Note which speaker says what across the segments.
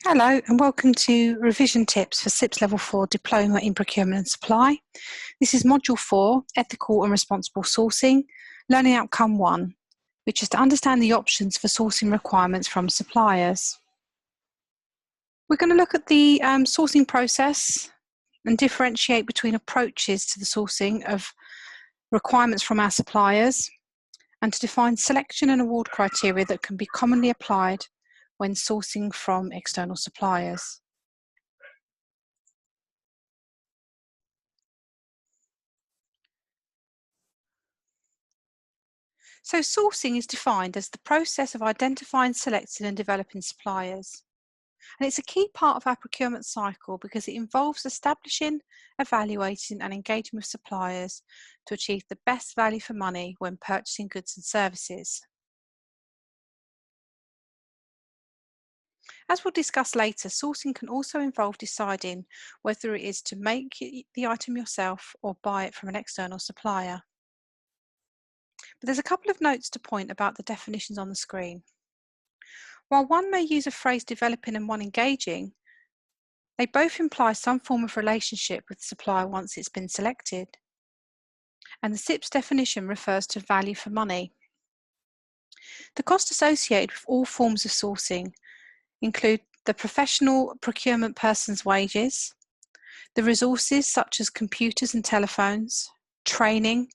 Speaker 1: Hello and welcome to revision tips for CIPS Level 4 Diploma in Procurement and Supply. This is Module 4, Ethical and Responsible Sourcing, Learning Outcome 1, which is to understand the options for sourcing requirements from suppliers. We're going to look at the sourcing process and differentiate between approaches to the sourcing of requirements from our suppliers, and to define selection and award criteria that can be commonly applied when sourcing from external suppliers. So sourcing is defined as the process of identifying, selecting and developing suppliers. And it's a key part of our procurement cycle because it involves establishing, evaluating and engaging with suppliers to achieve the best value for money when purchasing goods and services. As we'll discuss later, sourcing can also involve deciding whether it is to make the item yourself or buy it from an external supplier. But there's a couple of notes to point about the definitions on the screen. While one may use a phrase developing and one engaging, they both imply some form of relationship with the supplier once it's been selected. And the CIPS definition refers to value for money. The cost associated with all forms of sourcing include the professional procurement person's wages, the resources such as computers and telephones, training,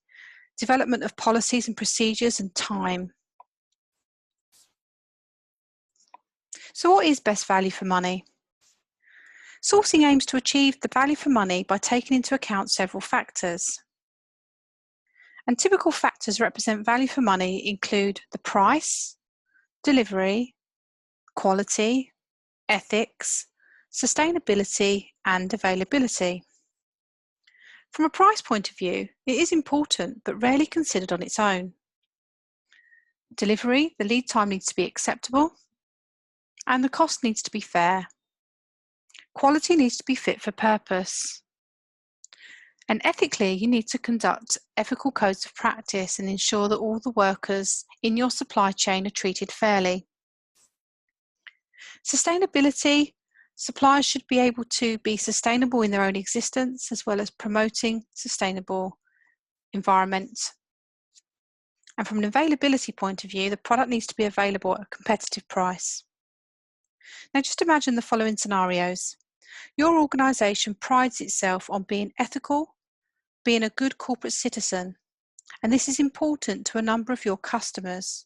Speaker 1: development of policies and procedures, and time. So what is best value for money? Sourcing aims to achieve the value for money by taking into account several factors. And typical factors represent value for money include the price, delivery, quality, ethics, sustainability, and availability. From a price point of view, it is important but rarely considered on its own. Delivery, the lead time needs to be acceptable, and the cost needs to be fair. Quality needs to be fit for purpose. And ethically, you need to conduct ethical codes of practice and ensure that all the workers in your supply chain are treated fairly. Sustainability, suppliers should be able to be sustainable in their own existence as well as promoting sustainable environment. And from an availability point of view, the product needs to be available at a competitive price. Now just imagine the following scenarios. Your organisation prides itself on being ethical, being a good corporate citizen, and this is important to a number of your customers.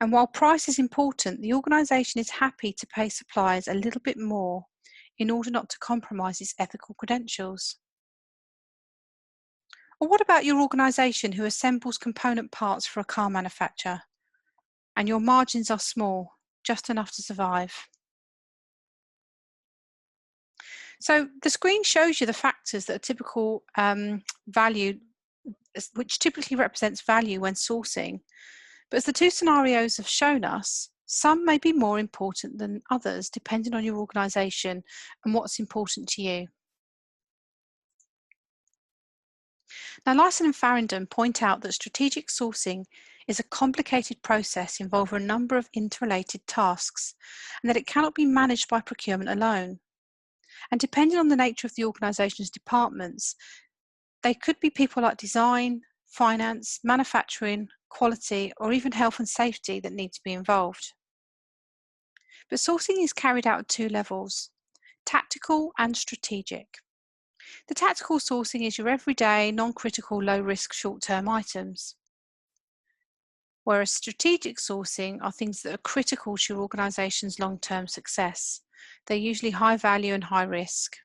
Speaker 1: And while price is important, the organisation is happy to pay suppliers a little bit more in order not to compromise its ethical credentials. Or what about your organisation who assembles component parts for a car manufacturer and your margins are small, just enough to survive? So the screen shows you the factors that are typical value, which typically represents value when sourcing. But as the two scenarios have shown us, some may be more important than others depending on your organisation and what's important to you. Now, Lyson and Farringdon point out that strategic sourcing is a complicated process involving a number of interrelated tasks and that it cannot be managed by procurement alone. And depending on the nature of the organisation's departments, they could be people like design, finance, manufacturing, quality, or even health and safety that need to be involved. But sourcing is carried out at two levels, tactical and strategic. The tactical sourcing is your everyday, non-critical, low-risk, short-term items. Whereas strategic sourcing are things that are critical to your organisation's long-term success. They're usually high value and high risk.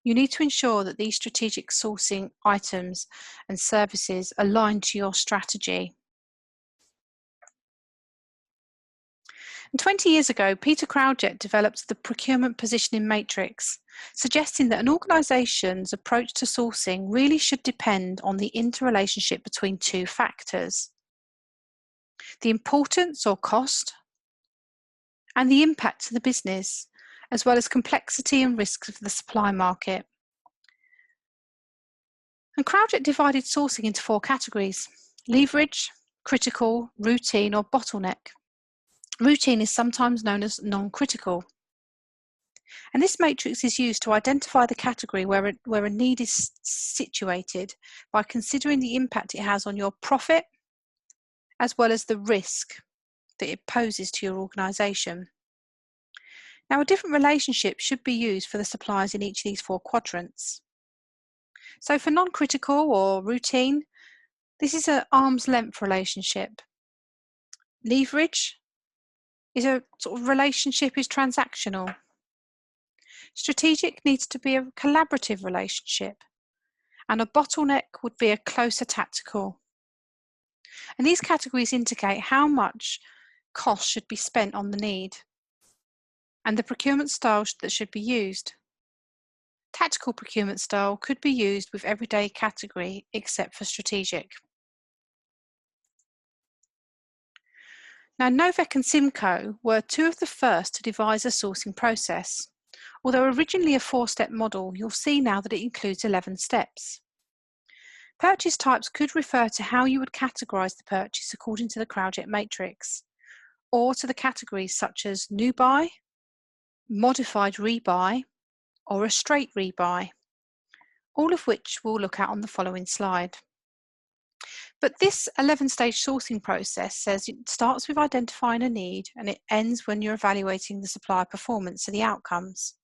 Speaker 1: You need to ensure that these strategic sourcing items and services align to your strategy. And 20 years ago, Peter Kraujek developed the procurement positioning matrix, suggesting that an organisation's approach to sourcing really should depend on the interrelationship between two factors: the importance or cost and the impact to the business, as well as complexity and risks of the supply market. And Kraujek divided sourcing into four categories: leverage, critical, routine or bottleneck. Routine is sometimes known as non-critical. And this matrix is used to identify the category where a need is situated by considering the impact it has on your profit, as well as the risk that it poses to your organisation. Now, a different relationship should be used for the suppliers in each of these 4 quadrants. So for non-critical or routine, this is an arm's length relationship. Leverage is a sort of relationship is transactional. Strategic needs to be a collaborative relationship, and a bottleneck would be a closer tactical. And these categories indicate how much cost should be spent on the need and the procurement style that should be used. Tactical procurement style could be used with everyday category except for strategic. Now, Novak and Simco were 2 of the first to devise a sourcing process. Although originally a 4-step model, you'll see now that it includes 11 steps. Purchase types could refer to how you would categorise the purchase according to the Krautjet matrix, or to the categories such as new buy, modified rebuy, or a straight rebuy, all of which we'll look at on the following slide. But this 11-stage sourcing process says it starts with identifying a need and it ends when you're evaluating the supplier performance, so the outcomes.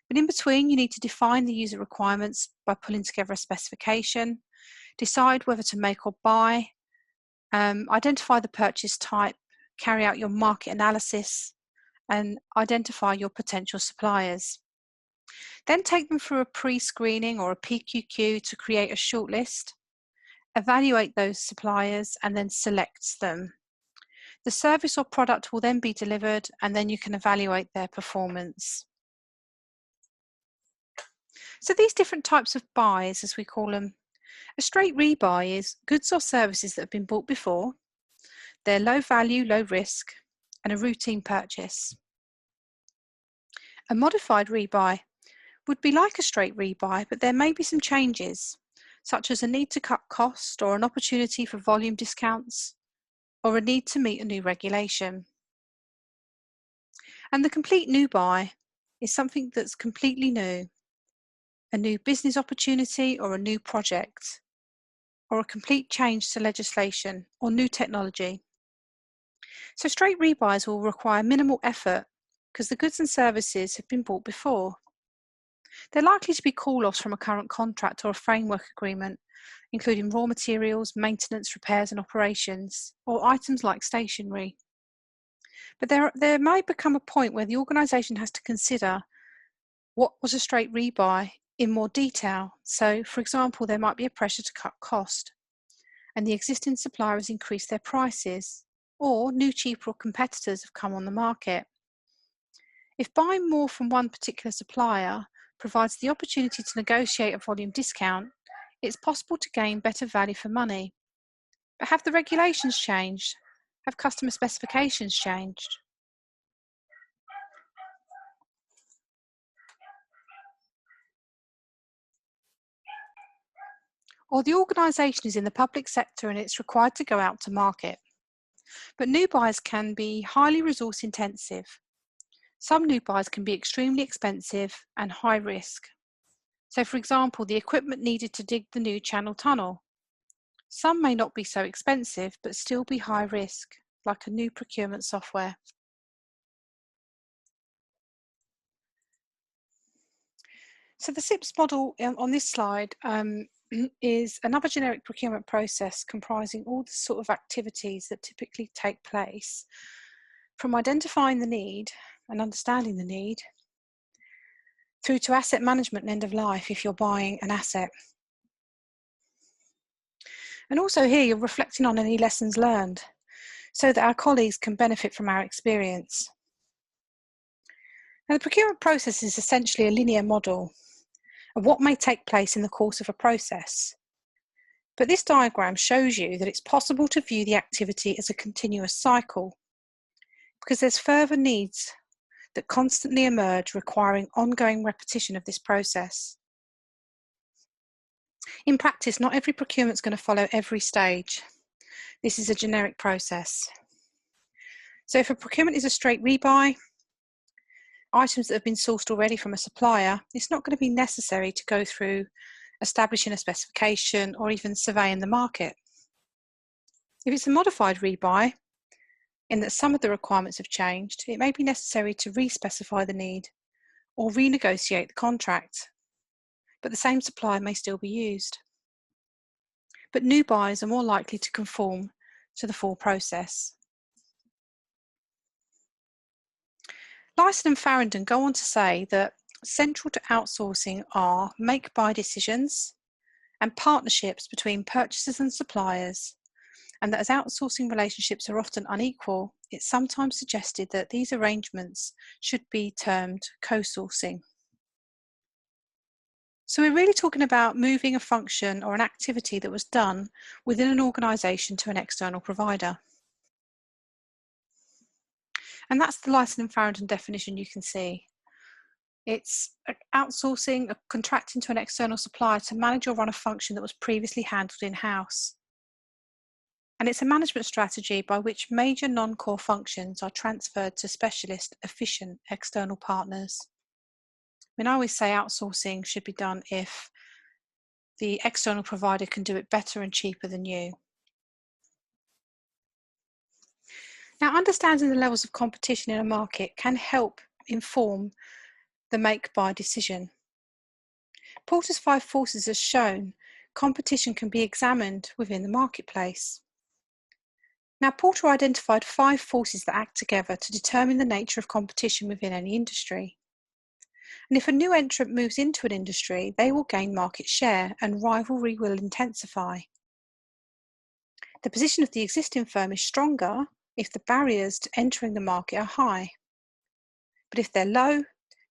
Speaker 1: But in between, you need to define the user requirements by pulling together a specification, decide whether to make or buy, identify the purchase type, carry out your market analysis, and identify your potential suppliers. Then take them through a pre-screening or a PQQ to create a shortlist, evaluate those suppliers, and then select them. The service or product will then be delivered, and then you can evaluate their performance. So these different types of buys, as we call them, a straight rebuy is goods or services that have been bought before, they're low value, low risk, and a routine purchase. A modified rebuy would be like a straight rebuy, but there may be some changes, such as a need to cut cost or an opportunity for volume discounts, or a need to meet a new regulation. And the complete new buy is something that's completely new, a new business opportunity or a new project, or a complete change to legislation or new technology. So straight rebuys will require minimal effort because the goods and services have been bought before. They're likely to be call-offs from a current contract or a framework agreement, including raw materials, maintenance, repairs and operations, or items like stationery. But there may become a point where the organisation has to consider what was a straight rebuy in more detail. So, for example, there might be a pressure to cut cost, and the existing supplier has increased their prices, or new cheaper competitors have come on the market. If buying more from one particular supplier provides the opportunity to negotiate a volume discount, it's possible to gain better value for money. But have the regulations changed? Have customer specifications changed? Or the organisation is in the public sector and it's required to go out to market. But new buys can be highly resource intensive. Some new buys can be extremely expensive and high risk. So for example, the equipment needed to dig the new channel tunnel. Some may not be so expensive, but still be high risk, like a new procurement software. So the CIPS model on this slide is another generic procurement process comprising all the sort of activities that typically take place, from identifying the need and understanding the need, through to asset management and end of life if you're buying an asset. And also here you're reflecting on any lessons learned so that our colleagues can benefit from our experience. Now, the procurement process is essentially a linear model of what may take place in the course of a process. But this diagram shows you that it's possible to view the activity as a continuous cycle because there's further needs that constantly emerge requiring ongoing repetition of this process. In practice, not every procurement is going to follow every stage. This is a generic process. So if a procurement is a straight rebuy, items that have been sourced already from a supplier, it's not going to be necessary to go through establishing a specification or even surveying the market. If it's a modified rebuy, in that some of the requirements have changed, it may be necessary to re-specify the need or renegotiate the contract, but the same supplier may still be used. But new buys are more likely to conform to the full process. Lyson and Farrington go on to say that central to outsourcing are make-buy decisions and partnerships between purchasers and suppliers, and that as outsourcing relationships are often unequal, it's sometimes suggested that these arrangements should be termed co-sourcing. So we're really talking about moving a function or an activity that was done within an organisation to an external provider. And that's the Lyson and Farrington definition you can see. It's outsourcing, contracting to an external supplier to manage or run a function that was previously handled in-house. And it's a management strategy by which major non-core functions are transferred to specialist, efficient external partners. I mean, I always say outsourcing should be done if the external provider can do it better and cheaper than you. Now, understanding the levels of competition in a market can help inform the make-buy decision. Porter's 5 forces has shown competition can be examined within the marketplace. Now, Porter identified 5 forces that act together to determine the nature of competition within any industry. And if a new entrant moves into an industry, they will gain market share and rivalry will intensify. The position of the existing firm is stronger if the barriers to entering the market are high. But if they're low,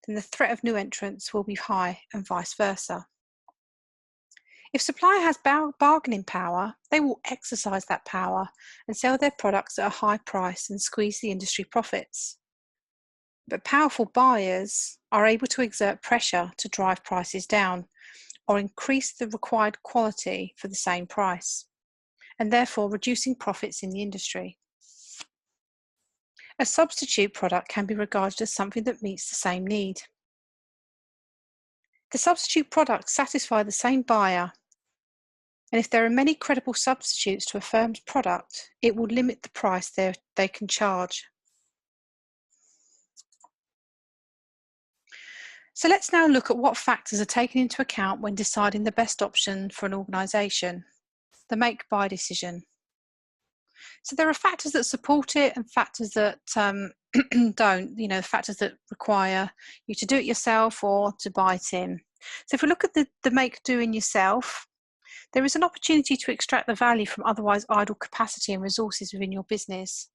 Speaker 1: then the threat of new entrants will be high and vice versa. If supplier has bargaining power, they will exercise that power and sell their products at a high price and squeeze the industry profits. But powerful buyers are able to exert pressure to drive prices down or increase the required quality for the same price, and therefore reducing profits in the industry. A substitute product can be regarded as something that meets the same need. The substitute products satisfy the same buyer, and if there are many credible substitutes to a firm's product, it will limit the price they can charge. So let's now look at what factors are taken into account when deciding the best option for an organisation, the make-buy decision. So there are factors that support it and factors that don't, factors that require you to do it yourself or to buy it in. So if we look at the make doing yourself, there is an opportunity to extract the value from otherwise idle capacity and resources within your business.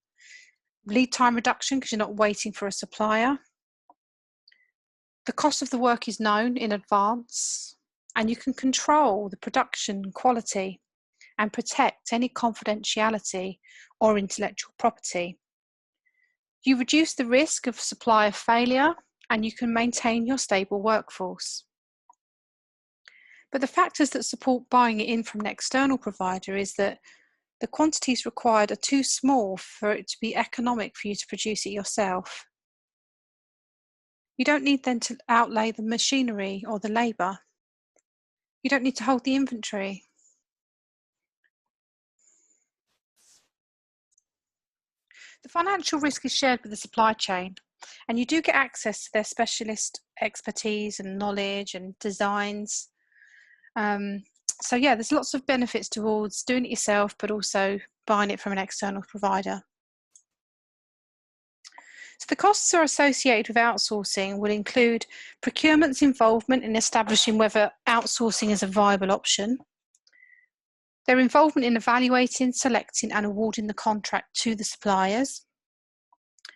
Speaker 1: Lead time reduction because you're not waiting for a supplier. The cost of the work is known in advance, and you can control the production quality and protect any confidentiality or intellectual property. You reduce the risk of supplier failure and you can maintain your stable workforce. But the factors that support buying it in from an external provider is that the quantities required are too small for it to be economic for you to produce it yourself. You don't need then to outlay the machinery or the labour. You don't need to hold the inventory. The financial risk is shared with the supply chain, and you do get access to their specialist expertise and knowledge and designs. So yeah, there's lots of benefits towards doing it yourself, but also buying it from an external provider. So the costs are associated with outsourcing will include procurement's involvement in establishing whether outsourcing is a viable option, their involvement in evaluating, selecting and awarding the contract to the suppliers,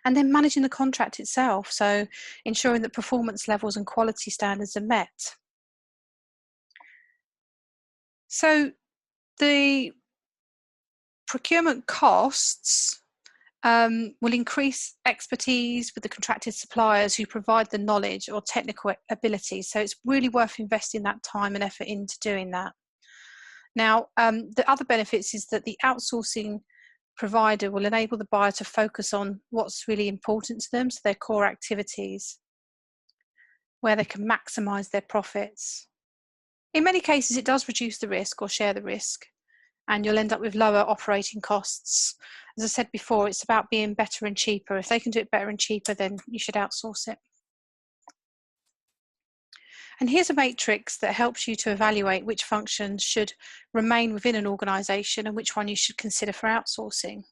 Speaker 1: and then managing the contract itself, so ensuring that performance levels and quality standards are met. So the procurement costs will increase expertise with the contracted suppliers who provide the knowledge or technical ability. So it's really worth investing that time and effort into doing that. Now, the other benefits is that the outsourcing provider will enable the buyer to focus on what's really important to them, so their core activities, where they can maximise their profits. In many cases, it does reduce the risk or share the risk, and you'll end up with lower operating costs. As I said before, it's about being better and cheaper. If they can do it better and cheaper, then you should outsource it. And here's a matrix that helps you to evaluate which functions should remain within an organisation and which one you should consider for outsourcing.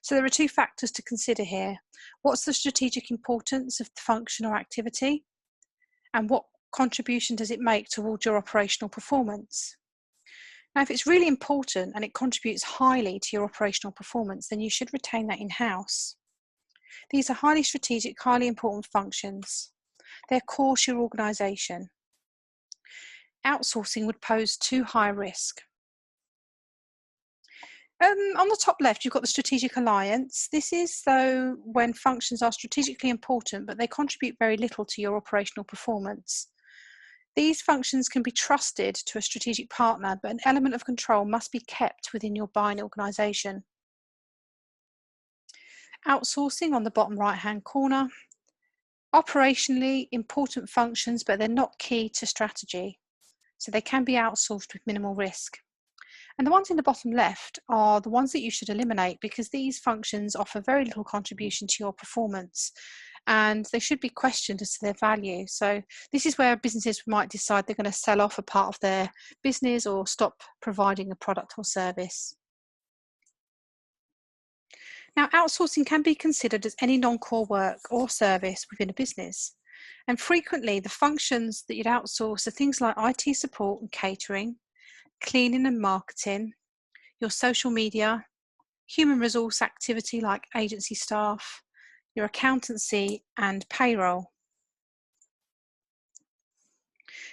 Speaker 1: So there are two factors to consider here. What's the strategic importance of the function or activity? And what contribution does it make towards your operational performance? Now, if it's really important and it contributes highly to your operational performance, then you should retain that in-house. These are highly strategic, highly important functions. They're core to your organisation. Outsourcing would pose too high a risk. On the top left, you've got the strategic alliance. This is, though, when functions are strategically important, but they contribute very little to your operational performance. These functions can be trusted to a strategic partner, but an element of control must be kept within your buying organisation. Outsourcing on the bottom right-hand corner. Operationally important functions, but they're not key to strategy, so they can be outsourced with minimal risk. And the ones in the bottom left are the ones that you should eliminate, because these functions offer very little contribution to your performance and they should be questioned as to their value. So this is where businesses might decide they're going to sell off a part of their business or stop providing a product or service. Now, outsourcing can be considered as any non-core work or service within a business. And frequently the functions that you'd outsource are things like IT support and catering, cleaning and marketing, your social media, human resource activity like agency staff, your accountancy and payroll.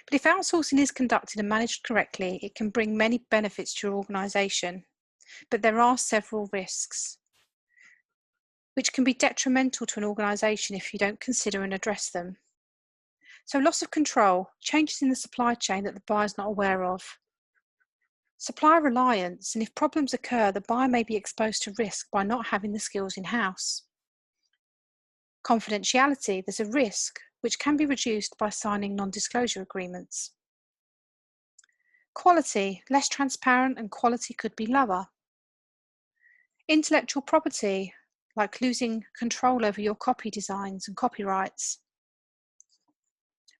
Speaker 1: But if outsourcing is conducted and managed correctly, it can bring many benefits to your organisation. But there are several risks, which can be detrimental to an organisation if you don't consider and address them. So loss of control, changes in the supply chain that the buyer is not aware of, supplier reliance, and if problems occur, the buyer may be exposed to risk by not having the skills in-house. Confidentiality, there's a risk which can be reduced by signing non-disclosure agreements. Quality, less transparent and quality could be lower. Intellectual property, like losing control over your copy designs and copyrights.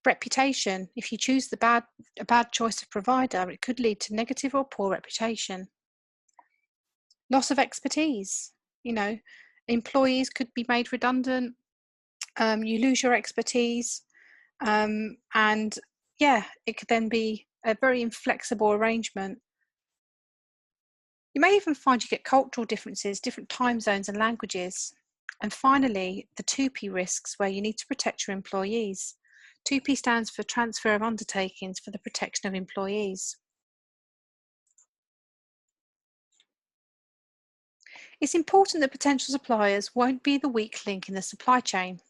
Speaker 1: Reputation, if you choose a bad choice of provider, it could lead to negative or poor reputation. Loss of expertise, employees could be made redundant, you lose your expertise, and it could then be a very inflexible arrangement. You may even find you get cultural differences, different time zones and languages. And finally, the 2P risks, where you need to protect your employees. 2P stands for transfer of undertakings for the protection of employees. It's important that potential suppliers won't be the weak link in the supply chain.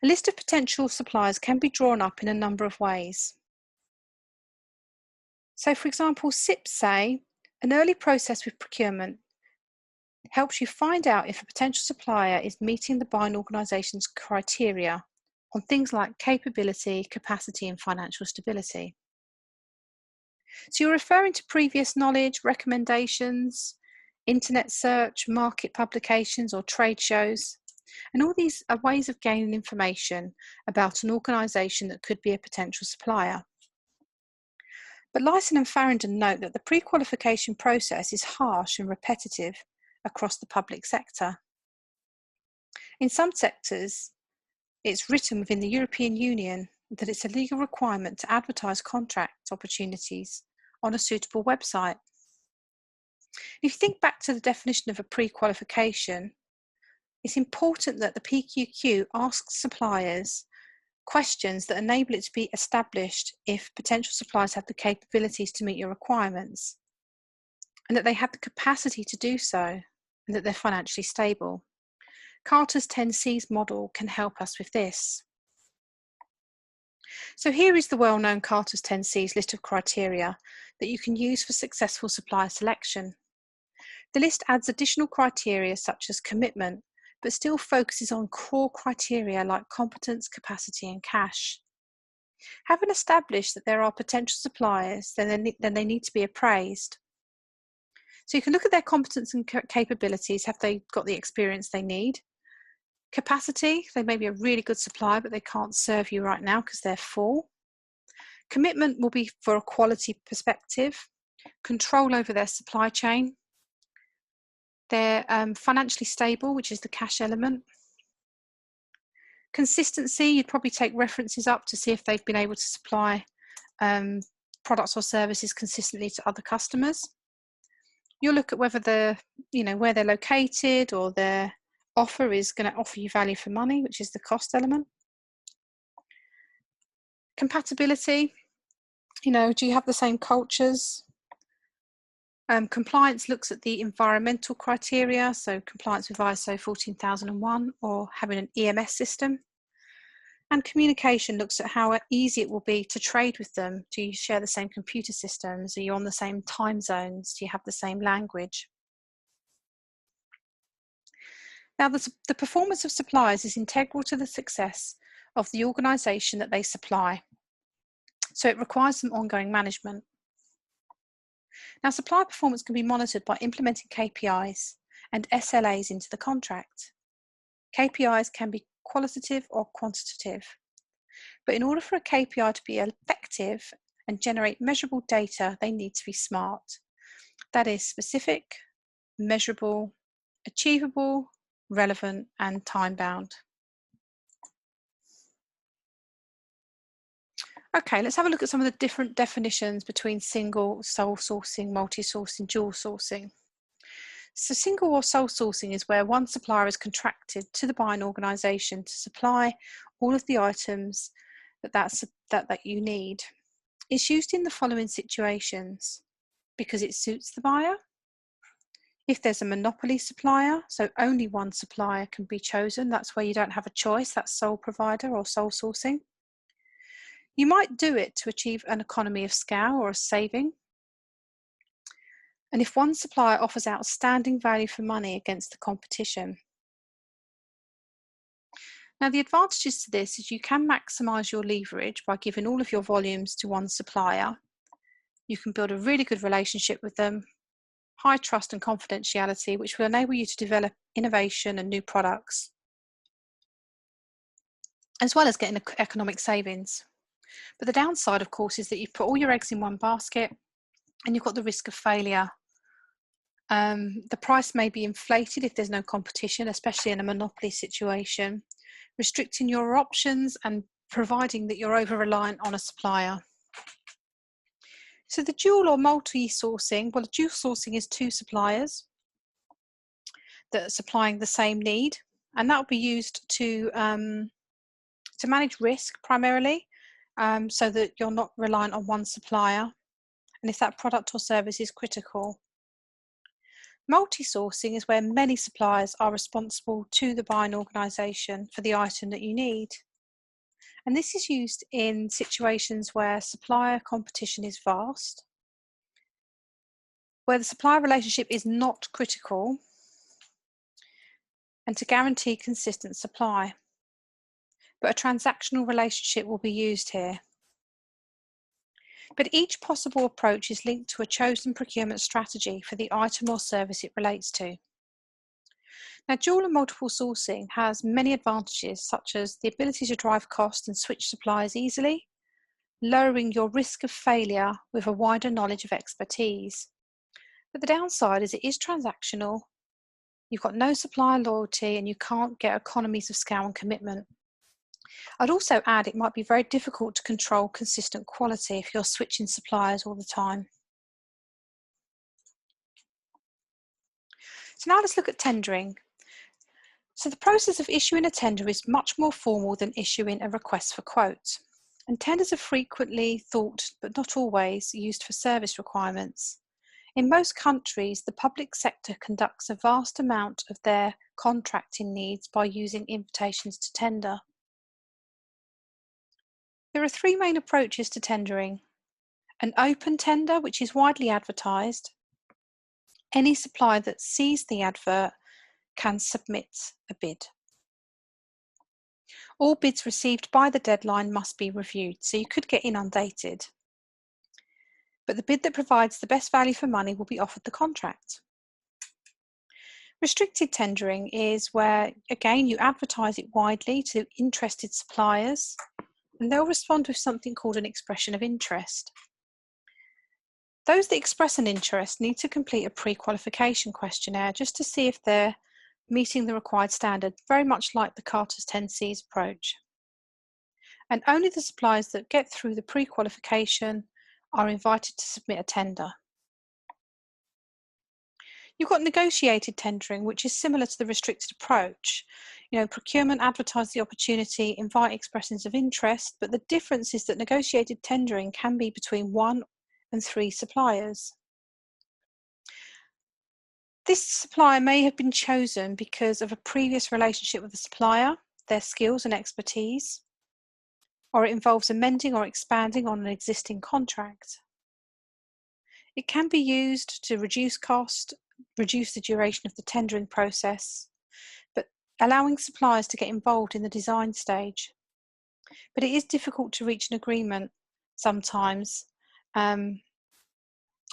Speaker 1: A list of potential suppliers can be drawn up in a number of ways. So, for example, CIPS say an early process with procurement helps you find out if a potential supplier is meeting the buying organisation's criteria on things like capability, capacity, and financial stability. So you're referring to previous knowledge, recommendations, internet search, market publications, or trade shows. And all these are ways of gaining information about an organisation that could be a potential supplier. But Lyson and Farrington note that the pre-qualification process is harsh and repetitive across the public sector. In some sectors, it's written within the European Union that it's a legal requirement to advertise contract opportunities on a suitable website. If you think back to the definition of a pre-qualification, it's important that the PQQ asks suppliers questions that enable it to be established if potential suppliers have the capabilities to meet your requirements, and that they have the capacity to do so, and that they're financially stable. Carter's 10Cs model can help us with this. So here is the well-known Carter's 10Cs list of criteria that you can use for successful supplier selection. The list adds additional criteria such as commitment, but still focuses on core criteria like competence, capacity, and cash. Having established that there are potential suppliers, then they need to be appraised. So you can look at their competence and capabilities. Have they got the experience they need? Capacity, they may be a really good supplier, but they can't serve you right now because they're full. Commitment will be for a quality perspective. Control over their supply chain. They're financially stable, which is the cash element. Consistency, you'd probably take references up to see if they've been able to supply products or services consistently to other customers. You'll look at whether where they're located or their offer is going to offer you value for money, which is the cost element. Compatibility, do you have the same cultures? Compliance looks at the environmental criteria, so compliance with ISO 14001 or having an EMS system. And communication looks at how easy it will be to trade with them. Do you share the same computer systems? Are you on the same time zones? Do you have the same language? Now, the performance of suppliers is integral to the success of the organisation that they supply. So it requires some ongoing management. Now, supplier performance can be monitored by implementing KPIs and SLAs into the contract. KPIs can be qualitative or quantitative. But in order for a KPI to be effective and generate measurable data, they need to be SMART. That is specific, measurable, achievable, relevant, and time-bound. Okay, let's have a look at some of the different definitions between single, sole sourcing, multi-sourcing, dual sourcing. So single or sole sourcing is where one supplier is contracted to the buying organisation to supply all of the items that you need. It's used in the following situations: because it suits the buyer, if there's a monopoly supplier, so only one supplier can be chosen, that's where you don't have a choice, that's sole provider or sole sourcing. You might do it to achieve an economy of scale or a saving. And if one supplier offers outstanding value for money against the competition. Now, the advantages to this is you can maximise your leverage by giving all of your volumes to one supplier. You can build a really good relationship with them, high trust and confidentiality, which will enable you to develop innovation and new products, as well as getting economic savings. But the downside, of course, is that you've put all your eggs in one basket and you've got the risk of failure. The price may be inflated if there's no competition, especially in a monopoly situation, restricting your options and providing that you're over-reliant on a supplier. So the dual or multi-sourcing, well, dual sourcing is two suppliers that are supplying the same need, and that will be used to manage risk primarily, so that you're not reliant on one supplier, and if that product or service is critical. Multi-sourcing is where many suppliers are responsible to the buying organisation for the item that you need. And this is used in situations where supplier competition is vast, where the supplier relationship is not critical, and to guarantee consistent supply. But a transactional relationship will be used here. But each possible approach is linked to a chosen procurement strategy for the item or service it relates to. Now, dual and multiple sourcing has many advantages, such as the ability to drive cost and switch suppliers easily, lowering your risk of failure with a wider knowledge of expertise. But the downside is it is transactional, you've got no supplier loyalty, and you can't get economies of scale and commitment. I'd also add it might be very difficult to control consistent quality if you're switching suppliers all the time. So now let's look at tendering. So the process of issuing a tender is much more formal than issuing a request for quote. And tenders are frequently thought, but not always, used for service requirements. In most countries, the public sector conducts a vast amount of their contracting needs by using invitations to tender. There are three main approaches to tendering: an open tender, which is widely advertised; Any supplier that sees the advert can submit a bid. All bids received by the deadline must be reviewed, so you could get inundated. But the bid that provides the best value for money will be offered the contract. Restricted tendering is where, again, you advertise it widely to interested suppliers, and they'll respond with something called an expression of interest. Those that express an interest need to complete a pre-qualification questionnaire just to see if they're meeting the required standard, very much like the Carter's 10Cs approach. And only the suppliers that get through the pre-qualification are invited to submit a tender. You've got negotiated tendering, which is similar to the restricted approach. Procurement advertise the opportunity, invite expressions of interest, but the difference is that negotiated tendering can be between 1 and 3 suppliers. This supplier may have been chosen because of a previous relationship with the supplier, their skills and expertise, or it involves amending or expanding on an existing contract. It can be used to reduce cost, reduce the duration of the tendering process, but allowing suppliers to get involved in the design stage. But it is difficult to reach an agreement sometimes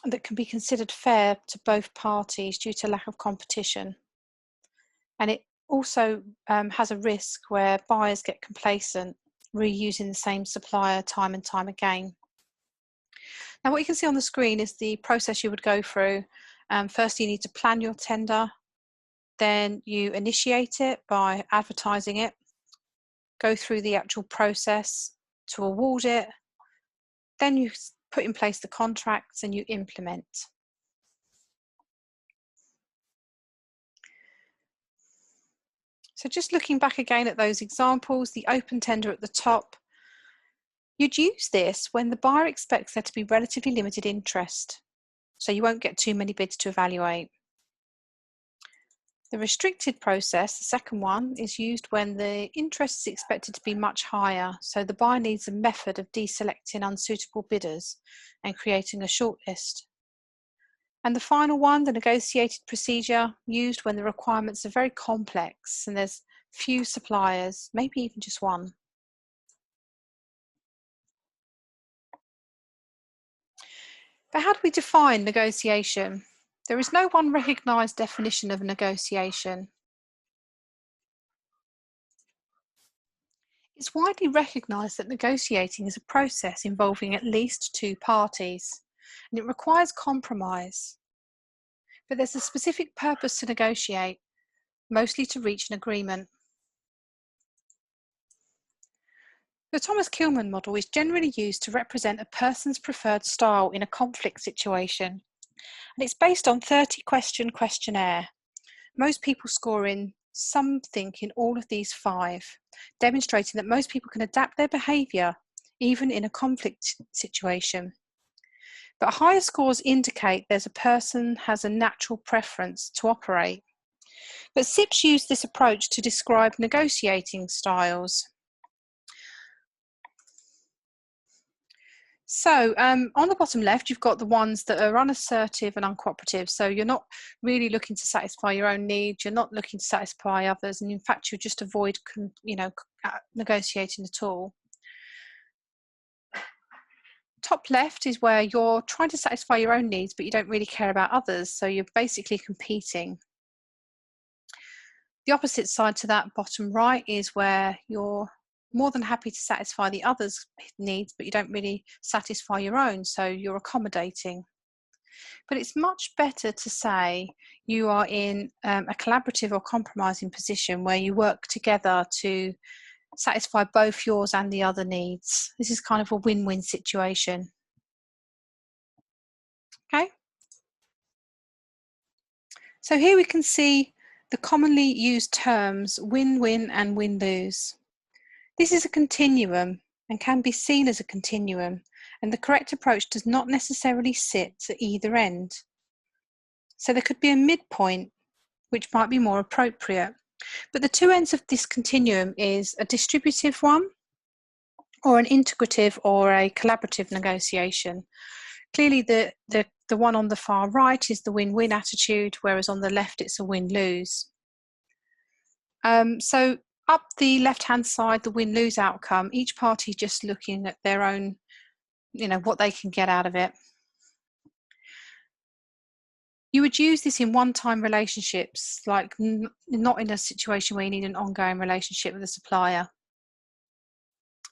Speaker 1: that can be considered fair to both parties due to lack of competition. And it also has a risk where buyers get complacent, reusing the same supplier time and time again. Now, what you can see on the screen is the process you would go through. First, you need to plan your tender, then you initiate it by advertising it, go through the actual process to award it, then you put in place the contracts and you implement. So just looking back again at those examples, the open tender at the top, you'd use this when the buyer expects there to be relatively limited interest, so you won't get too many bids to evaluate. The restricted process, the second one, is used when the interest is expected to be much higher, so the buyer needs a method of deselecting unsuitable bidders and creating a shortlist. And the final one, the negotiated procedure, used when the requirements are very complex and there's few suppliers, maybe even just one. But how do we define negotiation? There is no one recognised definition of negotiation. It's widely recognised that negotiating is a process involving at least 2 parties, and it requires compromise. But there's a specific purpose to negotiate, mostly to reach an agreement. The Thomas-Kilmann model is generally used to represent a person's preferred style in a conflict situation, and it's based on 30-question questionnaire. Most people score in something in all of these 5, demonstrating that most people can adapt their behaviour even in a conflict situation. But higher scores indicate there's a person has a natural preference to operate. But CIPS use this approach to describe negotiating styles. So on the bottom left, you've got the ones that are unassertive and uncooperative. So you're not really looking to satisfy your own needs. You're not looking to satisfy others. And in fact, you just avoid, negotiating at all. Top left is where you're trying to satisfy your own needs, but you don't really care about others. So you're basically competing. The opposite side to that, bottom right, is where you're more than happy to satisfy the others' needs, but you don't really satisfy your own, so you're accommodating. But it's much better to say you are in a collaborative or compromising position where you work together to satisfy both yours and the other needs. This is kind of a win-win situation. Okay? So here we can see the commonly used terms win-win and win-lose. This is a continuum and can be seen as a continuum, and the correct approach does not necessarily sit at either end. So there could be a midpoint, which might be more appropriate. But the 2 ends of this continuum is a distributive one, or an integrative or a collaborative negotiation. Clearly the the one on the far right is the win-win attitude, whereas on the left it's a win-lose. So up the left-hand side, the win-lose outcome, each party just looking at their own, what they can get out of it. You would use this in one-time relationships, like not in a situation where you need an ongoing relationship with a supplier.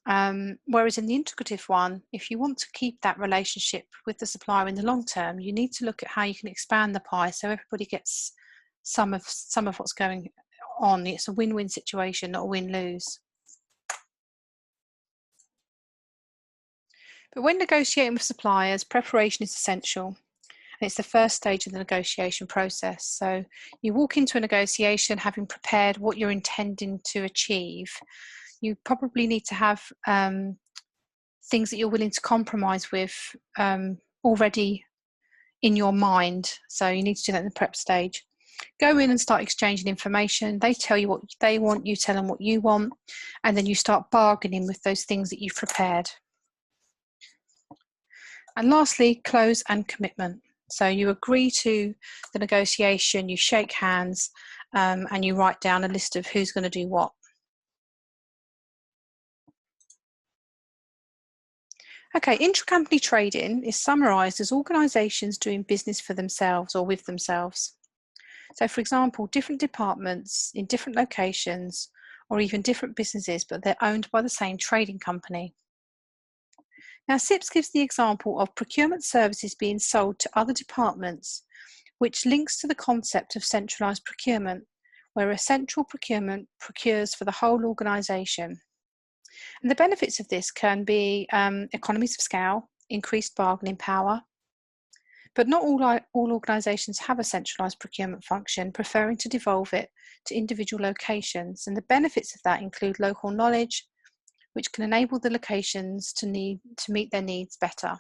Speaker 1: Whereas in the integrative one, if you want to keep that relationship with the supplier in the long term, you need to look at how you can expand the pie so everybody gets some of what's going on. It's a win-win situation, not a win-lose. But when negotiating with suppliers, preparation is essential. And it's the first stage of the negotiation process. So you walk into a negotiation having prepared what you're intending to achieve. You probably need to have things that you're willing to compromise with already in your mind. So you need to do that in the prep stage. Go in and start exchanging information. They tell you what they want, you tell them what you want, and then you start bargaining with those things that you've prepared. And lastly, close and commitment. So you agree to the negotiation, you shake hands, and you write down a list of who's going to do what. Okay, intracompany trading is summarised as organisations doing business for themselves or with themselves. So for example, different departments in different locations or even different businesses, but they're owned by the same trading company. Now, CIPS gives the example of procurement services being sold to other departments, which links to the concept of centralised procurement, where a central procurement procures for the whole organisation. And the benefits of this can be economies of scale, increased bargaining power, but not all organisations have a centralised procurement function, preferring to devolve it to individual locations. And the benefits of that include local knowledge, which can enable the locations to meet their needs better.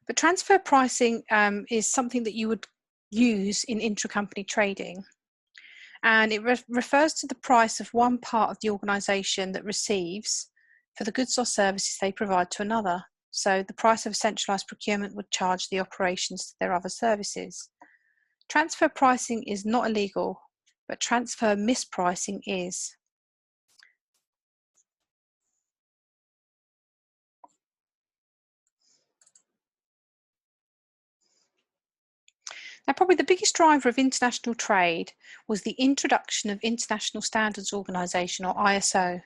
Speaker 1: But transfer pricing is something that you would use in intracompany trading. And it refers to the price of one part of the organisation that receives for the goods or services they provide to another. So the price of centralised procurement would charge the operations to their other services. Transfer pricing is not illegal, but transfer mispricing is. Now, probably the biggest driver of international trade was the introduction of International Standards Organisation, or ISO.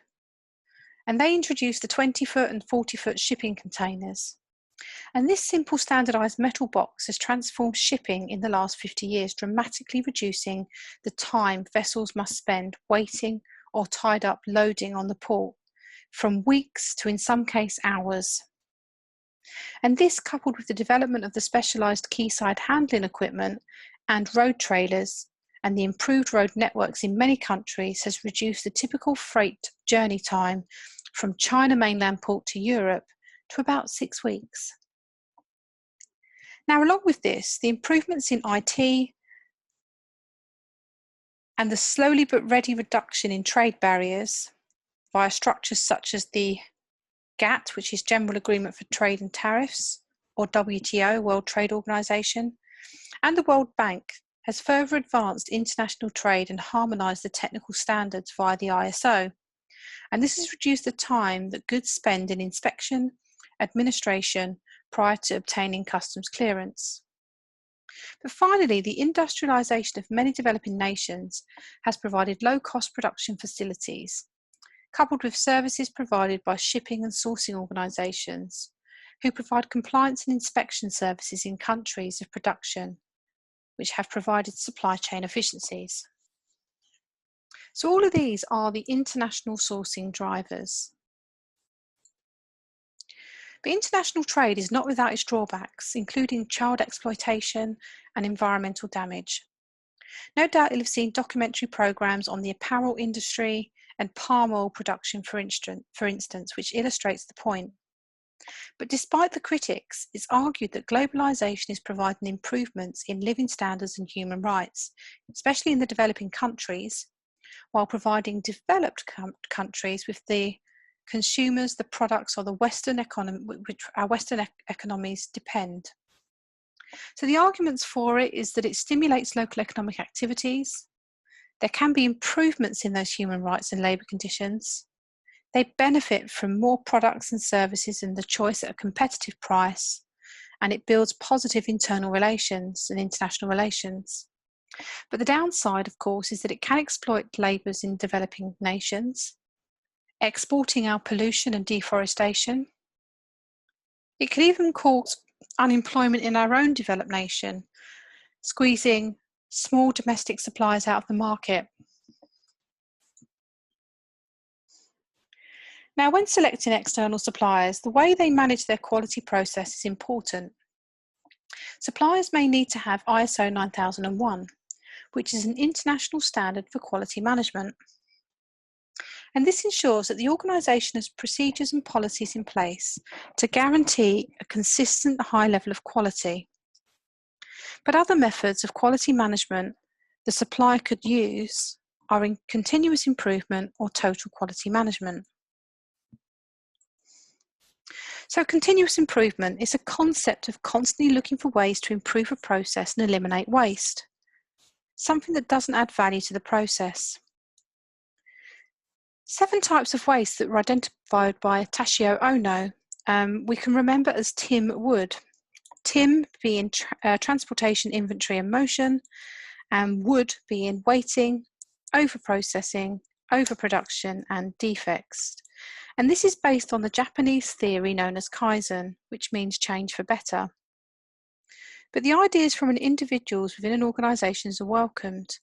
Speaker 1: And they introduced the 20-foot and 40-foot shipping containers. And this simple standardised metal box has transformed shipping in the last 50 years, dramatically reducing the time vessels must spend waiting or tied up loading on the port, from weeks to, in some cases, hours. And this, coupled with the development of the specialised quayside handling equipment and road trailers and the improved road networks in many countries, has reduced the typical freight journey time from China mainland port to Europe to about 6 weeks. Now, along with this, the improvements in IT and the slowly but ready reduction in trade barriers via structures such as the GATT, which is General Agreement for Trade and Tariffs, or WTO, World Trade Organization, and the World Bank, has further advanced international trade and harmonised the technical standards via the ISO. And this has reduced the time that goods spend in inspection, administration, prior to obtaining customs clearance. But finally, the industrialisation of many developing nations has provided low-cost production facilities, coupled with services provided by shipping and sourcing organisations, who provide compliance and inspection services in countries of production, which have provided supply chain efficiencies. So all of these are the international sourcing drivers. But international trade is not without its drawbacks, including child exploitation and environmental damage. No doubt you'll have seen documentary programmes on the apparel industry and palm oil production, for instance, which illustrates the point. But despite the critics, it's argued that globalisation is providing improvements in living standards and human rights, especially in the developing countries, while providing developed countries with the consumers, the products, or the Western economy, which our Western economies depend. So the arguments for it is that it stimulates local economic activities. There can be improvements in those human rights and labour conditions. They benefit from more products and services and the choice at a competitive price, and it builds positive internal relations and international relations. But the downside, of course, is that it can exploit labours in developing nations, exporting our pollution and deforestation. It could even cause unemployment in our own developed nation, squeezing small domestic suppliers out of the market. Now, when selecting external suppliers, the way they manage their quality process is important. Suppliers may need to have ISO 9001, which is an international standard for quality management. And this ensures that the organisation has procedures and policies in place to guarantee a consistent high level of quality. But other methods of quality management the supplier could use are in continuous improvement or total quality management. So continuous improvement is a concept of constantly looking for ways to improve a process and eliminate waste, something that doesn't add value to the process. 7 types of waste that were identified by Tashio Ono we can remember as TIM would. TIM being transportation, inventory and motion, and would being waiting, overprocessing, overproduction and defects. And this is based on the Japanese theory known as Kaizen, which means change for better. But the ideas from individuals within an organisation are welcomed,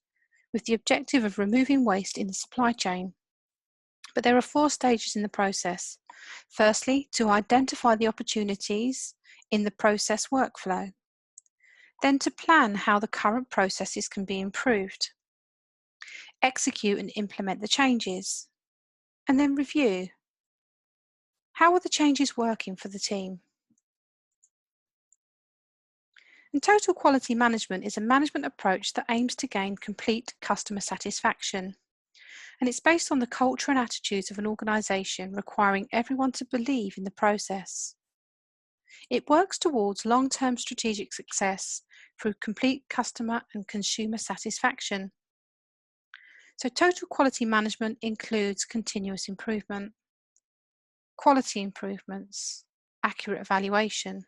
Speaker 1: with the objective of removing waste in the supply chain. But there are 4 stages in the process. Firstly, to identify the opportunities in the process workflow. Then to plan how the current processes can be improved. Execute and implement the changes. And then review. How are the changes working for the team? And total quality management is a management approach that aims to gain complete customer satisfaction. And it's based on the culture and attitudes of an organisation, requiring everyone to believe in the process. It works towards long-term strategic success through complete customer and consumer satisfaction. So total quality management includes continuous improvement, quality improvements, accurate evaluation,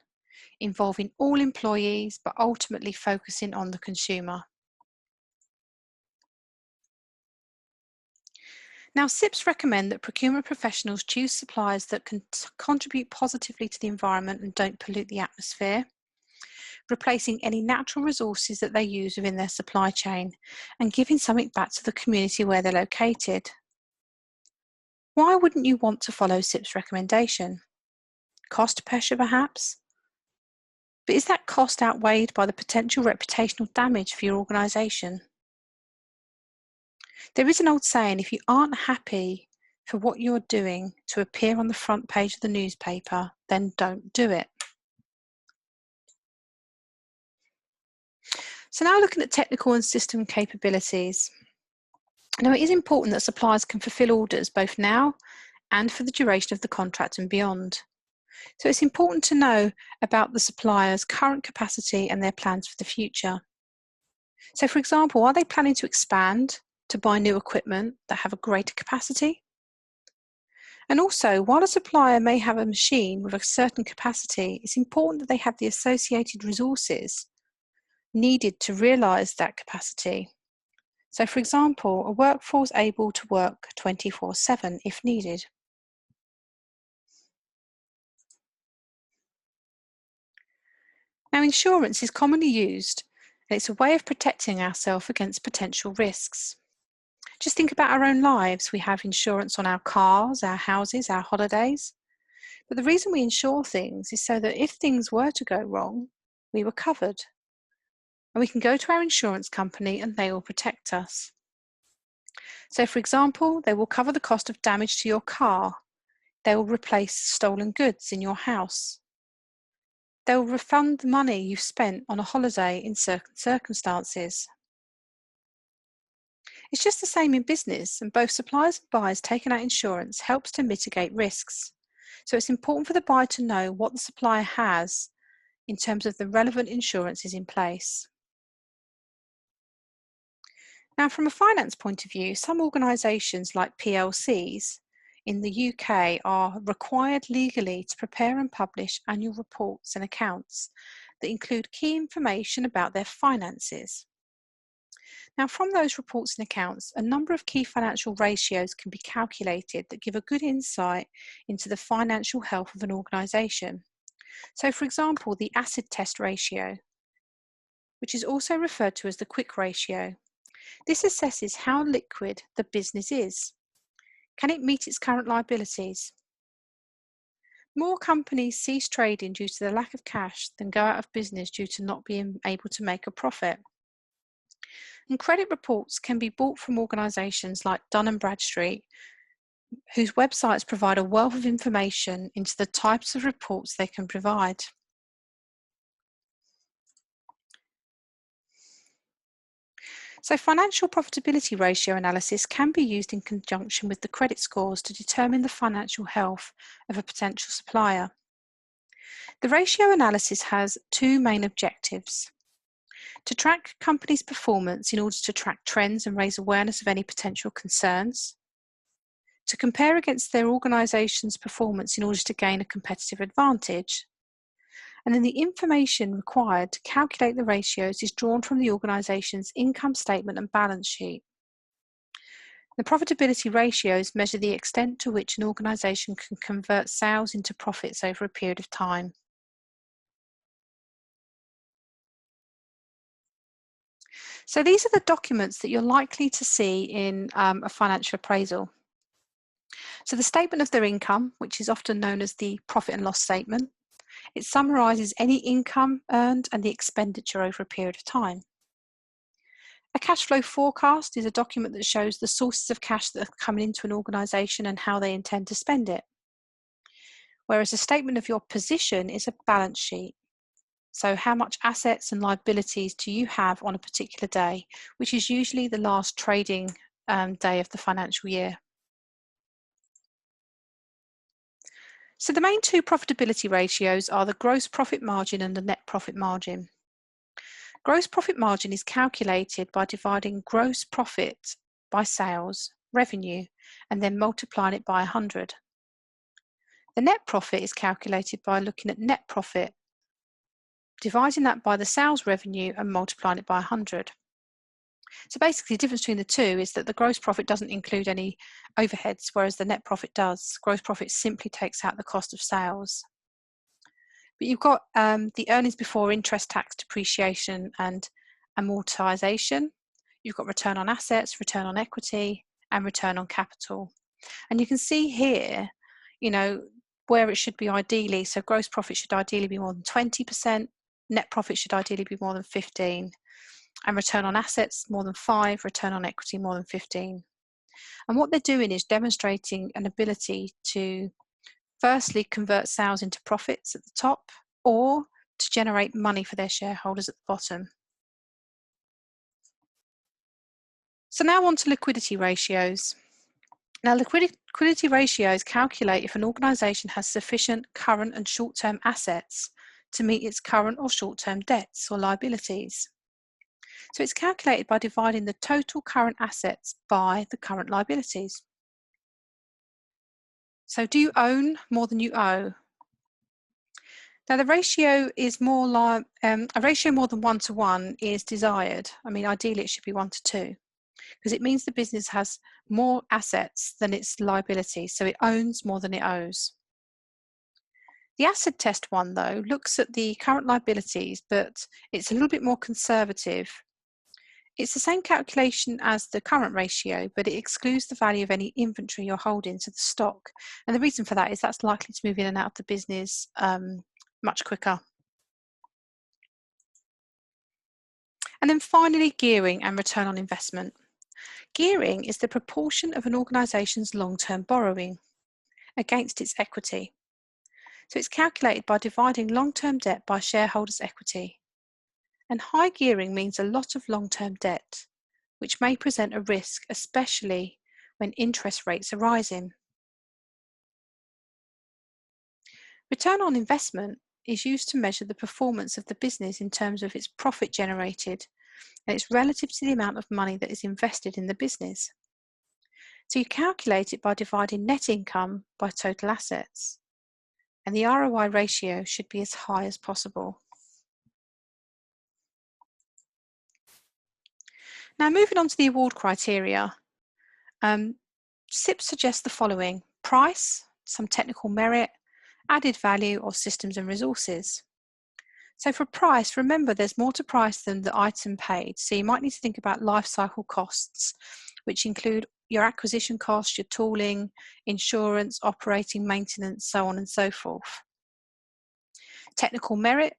Speaker 1: involving all employees but ultimately focusing on the consumer. Now, CIPS recommend that procurement professionals choose suppliers that can contribute positively to the environment and don't pollute the atmosphere, replacing any natural resources that they use within their supply chain and giving something back to the community where they're located. Why wouldn't you want to follow CIPS' recommendation? Cost pressure, perhaps? But is that cost outweighed by the potential reputational damage for your organisation? There is an old saying, if you aren't happy for what you're doing to appear on the front page of the newspaper, then don't do it. So now looking at technical and system capabilities. Now, it is important that suppliers can fulfil orders both now and for the duration of the contract and beyond. So it's important to know about the supplier's current capacity and their plans for the future. So for example, are they planning to expand to buy new equipment that have a greater capacity? And also, while a supplier may have a machine with a certain capacity, it's important that they have the associated resources needed to realise that capacity. So for example, a workforce able to work 24/7 if needed. Now, insurance is commonly used, and it's a way of protecting ourselves against potential risks. Just think about our own lives. We have insurance on our cars, our houses, our holidays. But the reason we insure things is so that if things were to go wrong, we were covered. And we can go to our insurance company and they will protect us. So for example, they will cover the cost of damage to your car. They will replace stolen goods in your house. They will refund the money you've spent on a holiday in certain circumstances. It's just the same in business, and both suppliers and buyers taking out insurance helps to mitigate risks. So it's important for the buyer to know what the supplier has in terms of the relevant insurances in place. Now, from a finance point of view, some organisations like PLCs in the UK are required legally to prepare and publish annual reports and accounts that include key information about their finances. Now, from those reports and accounts, a number of key financial ratios can be calculated that give a good insight into the financial health of an organisation. So, for example, the acid test ratio, which is also referred to as the quick ratio. This assesses how liquid the business is. Can it meet its current liabilities? More companies cease trading due to the lack of cash than go out of business due to not being able to make a profit. And credit reports can be bought from organisations like Dun & Bradstreet, whose websites provide a wealth of information into the types of reports they can provide. So financial profitability ratio analysis can be used in conjunction with the credit scores to determine the financial health of a potential supplier. The ratio analysis has two main objectives: to track companies' performance in order to track trends and raise awareness of any potential concerns, to compare against their organisation's performance in order to gain a competitive advantage. And then the information required to calculate the ratios is drawn from the organisation's income statement and balance sheet. The profitability ratios measure the extent to which an organisation can convert sales into profits over a period of time. So these are the documents that you're likely to see in a financial appraisal. So the statement of their income, which is often known as the profit and loss statement, it summarises any income earned and the expenditure over a period of time. A cash flow forecast is a document that shows the sources of cash that are coming into an organisation and how they intend to spend it. Whereas a statement of your position is a balance sheet. So how much assets and liabilities do you have on a particular day, which is usually the last trading day of the financial year. So the main two profitability ratios are the gross profit margin and the net profit margin. Gross profit margin is calculated by dividing gross profit by sales, revenue, and then multiplying it by 100. The net profit is calculated by looking at net profit, dividing that by the sales revenue and multiplying it by 100. So basically the difference between the two is that the gross profit doesn't include any overheads, whereas the net profit does. Gross profit simply takes out the cost of sales. But you've got the earnings before interest, tax, depreciation and amortization. You've got return on assets, return on equity and return on capital. And you can see here, where it should be ideally. So gross profit should ideally be more than 20%, net profit should ideally be more than 15%, and return on assets more than 5%, return on equity more than 15%. And what they're doing is demonstrating an ability to firstly convert sales into profits at the top, or to generate money for their shareholders at the bottom. So now on to liquidity ratios. Now, liquidity ratios calculate if an organisation has sufficient current and short-term assets to meet its current or short-term debts or liabilities. So it's calculated by dividing the total current assets by the current liabilities. So do you own more than you owe? Now the ratio is more like, a ratio more than 1 to 1 is desired. I mean, ideally it should be 1 to 2. Because it means the business has more assets than its liabilities, so it owns more than it owes. The acid test one, though, looks at the current liabilities, but it's a little bit more conservative. It's the same calculation as the current ratio, but it excludes the value of any inventory you're holding, so the stock. And the reason for that is that's likely to move in and out of the business much quicker. And then finally, gearing and return on investment. Gearing is the proportion of an organisation's long-term borrowing against its equity. So it's calculated by dividing long-term debt by shareholders' equity. And high gearing means a lot of long-term debt, which may present a risk, especially when interest rates are rising. Return on investment is used to measure the performance of the business in terms of its profit generated, and it's relative to the amount of money that is invested in the business. So you calculate it by dividing net income by total assets, and the ROI ratio should be as high as possible. Now, moving on to the award criteria, CIPS suggests the following: price, some technical merit, added value, or systems and resources. So for price, remember there's more to price than the item paid. So you might need to think about life cycle costs, which include your acquisition costs, your tooling, insurance, operating maintenance, so on and so forth. Technical merit,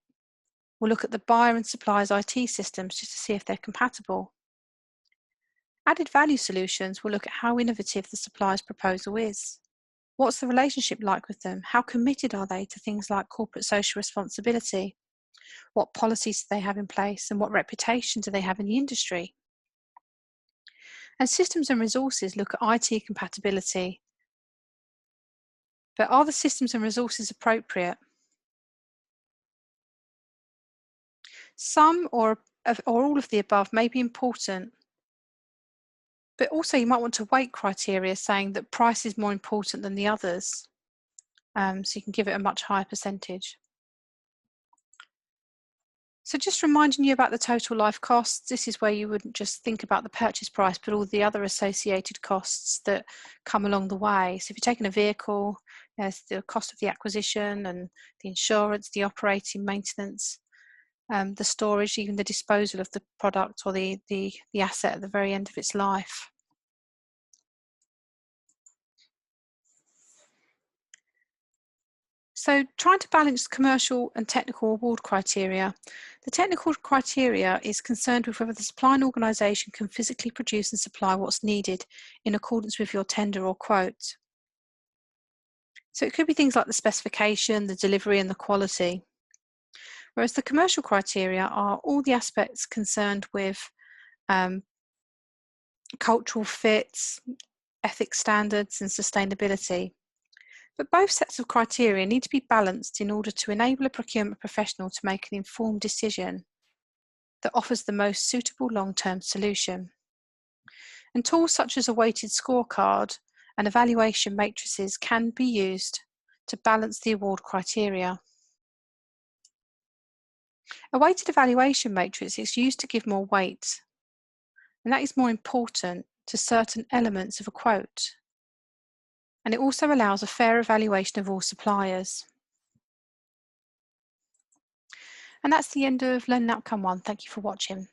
Speaker 1: we'll look at the buyer and supplier's IT systems just to see if they're compatible. Added value solutions will look at how innovative the supplier's proposal is. What's the relationship like with them? How committed are they to things like corporate social responsibility? What policies do they have in place, and what reputation do they have in the industry? And systems and resources look at IT compatibility. But are the systems and resources appropriate? Some or all of the above may be important, but also you might want to weight criteria saying that price is more important than the others, so you can give it a much higher percentage. So just reminding you about the total life costs, this is where you wouldn't just think about the purchase price, but all the other associated costs that come along the way. So if you're taking a vehicle, there's the cost of the acquisition and the insurance, the operating maintenance, the storage, even the disposal of the product or the asset at the very end of its life. So trying to balance commercial and technical award criteria. The technical criteria is concerned with whether the supplying organisation can physically produce and supply what's needed in accordance with your tender or quote. So it could be things like the specification, the delivery and the quality. Whereas the commercial criteria are all the aspects concerned with cultural fits, ethics standards and sustainability. But both sets of criteria need to be balanced in order to enable a procurement professional to make an informed decision that offers the most suitable long-term solution. And tools such as a weighted scorecard and evaluation matrices can be used to balance the award criteria. A weighted evaluation matrix is used to give more weight, and that is more important to certain elements of a quote. And it also allows a fair evaluation of all suppliers. And that's the end of Learning Outcome 1. Thank you for watching.